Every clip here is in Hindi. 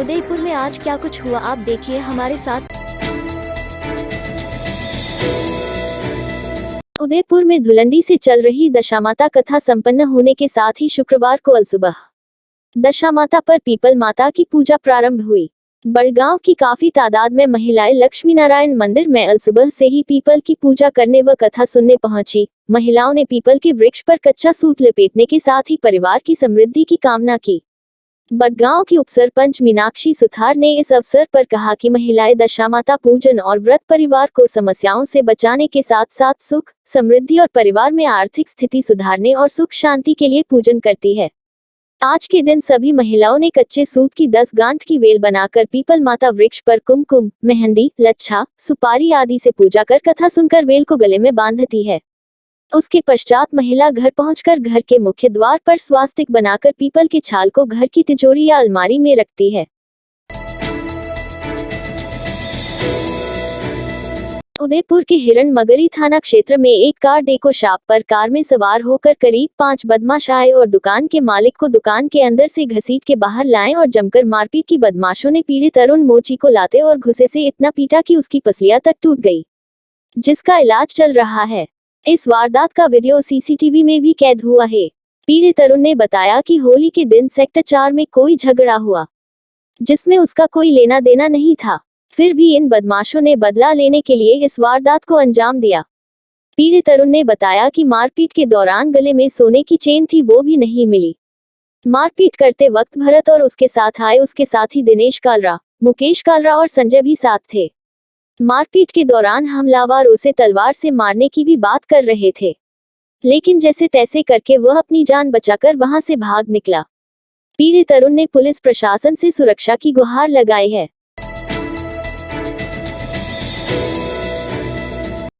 उदयपुर में आज क्या कुछ हुआ आप देखिए हमारे साथ। उदयपुर में धुलंडी से चल रही दशामाता कथा संपन्न होने के साथ ही शुक्रवार को अलसुबह दशामाता पर पीपल माता की पूजा प्रारंभ हुई। बड़गांव की काफी तादाद में महिलाएं लक्ष्मी नारायण मंदिर में अलसुबह से ही पीपल की पूजा करने व कथा सुनने पहुंची। महिलाओं ने पीपल के वृक्ष पर कच्चा सूत लपेटने के साथ ही परिवार की समृद्धि की कामना की। बड़गांव की उपसरपंच मीनाक्षी सुथार ने इस अवसर पर कहा कि महिलाएं दशामाता पूजन और व्रत परिवार को समस्याओं से बचाने के साथ साथ सुख, समृद्धि और परिवार में आर्थिक स्थिति सुधारने और सुख शांति के लिए पूजन करती है। आज के दिन सभी महिलाओं ने कच्चे सूत की 10 गांठ की वेल बनाकर पीपल माता वृक्ष पर कुमकुम, मेहंदी, लच्छा, सुपारी आदि से पूजा कर कथा सुनकर वेल को गले में बांधती है। उसके पश्चात महिला घर पहुंचकर घर के मुख्य द्वार पर स्वास्तिक बनाकर पीपल के छाल को घर की तिजोरी या अलमारी में रखती है। उदयपुर के हिरण मगरी थाना क्षेत्र में एक कार डेको शॉप पर कार में सवार होकर करीब 5 बदमाश आए और दुकान के मालिक को दुकान के अंदर से घसीट के बाहर लाए और जमकर मारपीट की। बदमाशों ने पीड़ित अरुण मोची को लाते और घुसे से इतना पीटा कि उसकी पसलियां तक टूट गई, जिसका इलाज चल रहा है। इस वारदात का वीडियो सीसीटीवी में भी कैद हुआ है। पीड़ित अरुण ने बताया कि होली के दिन सेक्टर 4 में कोई झगड़ा हुआ जिसमें उसका कोई लेना देना नहीं था, फिर भी इन बदमाशों ने बदला लेने के लिए इस वारदात को अंजाम दिया। पीड़ित अरुण ने बताया कि मारपीट के दौरान गले में सोने की चेन थी, वो भी नहीं मिली। मारपीट करते वक्त भरत और उसके साथ आए उसके साथी दिनेश कालरा, मुकेश कालरा और संजय भी साथ थे। मारपीट के दौरान हमलावर उसे तलवार से मारने की भी बात कर रहे थे, लेकिन जैसे तैसे करके वह अपनी जान बचाकर वहां से भाग निकला। पीड़ित अरुण ने पुलिस प्रशासन से सुरक्षा की गुहार लगाई है।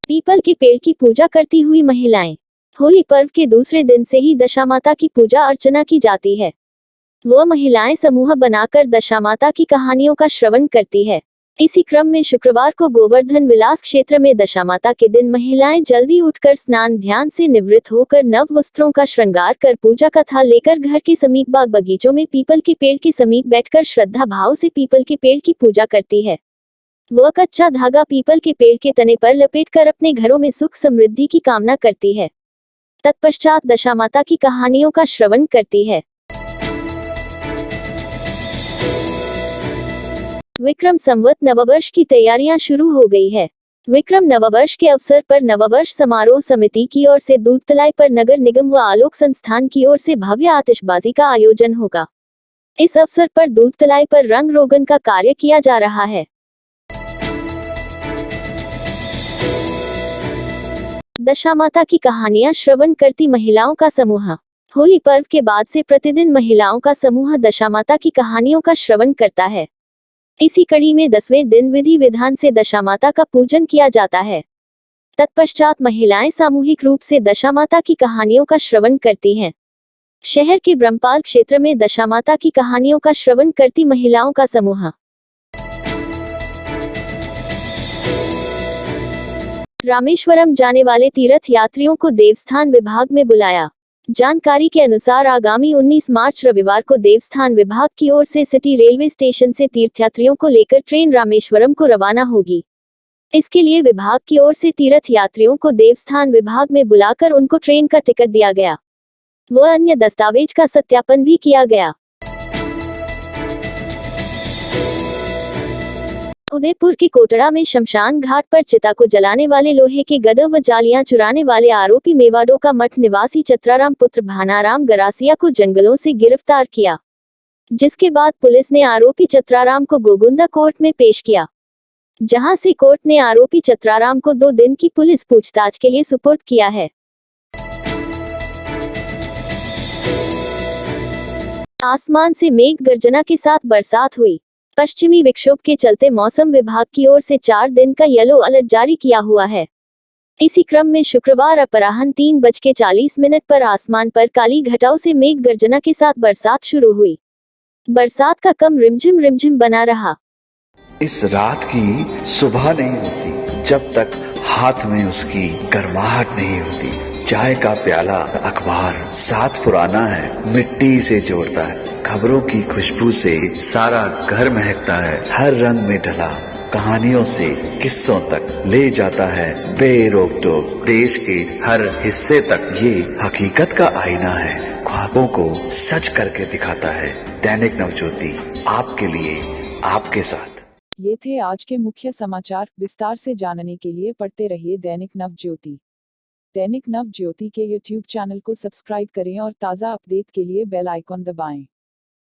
पीपल के पेड़ की पूजा करती हुई महिलाएं। होली पर्व के दूसरे दिन से ही दशामाता की पूजा अर्चना की जाती है। वह महिलाएं समूह बनाकर दशामाता की कहानियों का श्रवण करती है। इसी क्रम में शुक्रवार को गोवर्धन विलास क्षेत्र में दशामाता के दिन महिलाएं जल्दी उठकर स्नान ध्यान से निवृत्त होकर नव वस्त्रों का श्रृंगार कर पूजा का थाल लेकर घर के समीप बाग बगीचों में पीपल के पेड़ के समीप बैठकर श्रद्धा भाव से पीपल के पेड़ की पूजा करती है। वह कच्चा धागा पीपल के पेड़ के तने पर लपेटकर अपने घरों में सुख समृद्धि की कामना करती है। तत्पश्चात दशामाता की कहानियों का श्रवण करती है। विक्रम संवत नववर्ष की तैयारियां शुरू हो गई है। विक्रम नववर्ष के अवसर पर नववर्ष समारोह समिति की ओर से दूधतलाई पर नगर निगम व आलोक संस्थान की ओर से भव्य आतिशबाजी का आयोजन होगा। इस अवसर पर दूधतलाई पर रंग रोगन का कार्य किया जा रहा है। दशामाता की कहानियां श्रवण करती महिलाओं का समूह। होली पर्व के बाद से प्रतिदिन महिलाओं का समूह दशामाता की कहानियों का श्रवण करता है। इसी कड़ी में 10वें दिन विधि विधान से दशामाता का पूजन किया जाता है। तत्पश्चात महिलाएं सामूहिक रूप से दशामाता की कहानियों का श्रवण करती हैं। शहर के ब्रह्मपाल क्षेत्र में दशामाता की कहानियों का श्रवण करती महिलाओं का समूह रामेश्वरम जाने वाले तीर्थ यात्रियों को देवस्थान विभाग में बुलाया। जानकारी के अनुसार आगामी 19 मार्च रविवार को देवस्थान विभाग की ओर से सिटी रेलवे स्टेशन से तीर्थयात्रियों को लेकर ट्रेन रामेश्वरम को रवाना होगी। इसके लिए विभाग की ओर से तीर्थ यात्रियों को देवस्थान विभाग में बुलाकर उनको ट्रेन का टिकट दिया गया। वह अन्य दस्तावेज का सत्यापन भी किया गया। उदयपुर के कोटड़ा में शमशान घाट पर चिता को जलाने वाले लोहे के गदह व जालियां चुराने वाले आरोपी मेवाडो का मठ निवासी चत्राराम पुत्र भानाराम गरासिया को जंगलों से गिरफ्तार किया, जिसके बाद पुलिस ने आरोपी चत्राराम को गोगुंदा कोर्ट में पेश किया, जहां से कोर्ट ने आरोपी चत्राराम को 2 दिन की पुलिस पूछताछ के लिए सुपुर्द किया है। आसमान से मेघ गर्जना के साथ बरसात हुई। पश्चिमी विक्षोभ के चलते मौसम विभाग की ओर से 4 दिन का येलो अलर्ट जारी किया हुआ है। इसी क्रम में शुक्रवार अपराह्न 3:40 पर आसमान पर काली घटाओं से मेघ गर्जना के साथ बरसात शुरू हुई। बरसात का क्रम रिमझिम बना रहा। इस रात की सुबह नहीं होती जब तक हाथ में उसकी गर्माहट नहीं होती। चाय का प्याला, अखबार साथ पुराना है, मिट्टी से जोड़ता है। खबरों की खुशबू से सारा घर महकता है। हर रंग में ढला कहानियों से किस्सों तक ले जाता है बेरोक टोक। देश के हर हिस्से तक ये हकीकत का आईना है, ख्वाबों को सच करके दिखाता है। दैनिक नवज्योति, आपके लिए, आपके साथ। ये थे आज के मुख्य समाचार। विस्तार से जानने के लिए पढ़ते रहिए दैनिक नवज्योति। दैनिक नवज्योति के YouTube चैनल को सब्सक्राइब करें और ताज़ा अपडेट के लिए बेल आइकॉन दबाएं।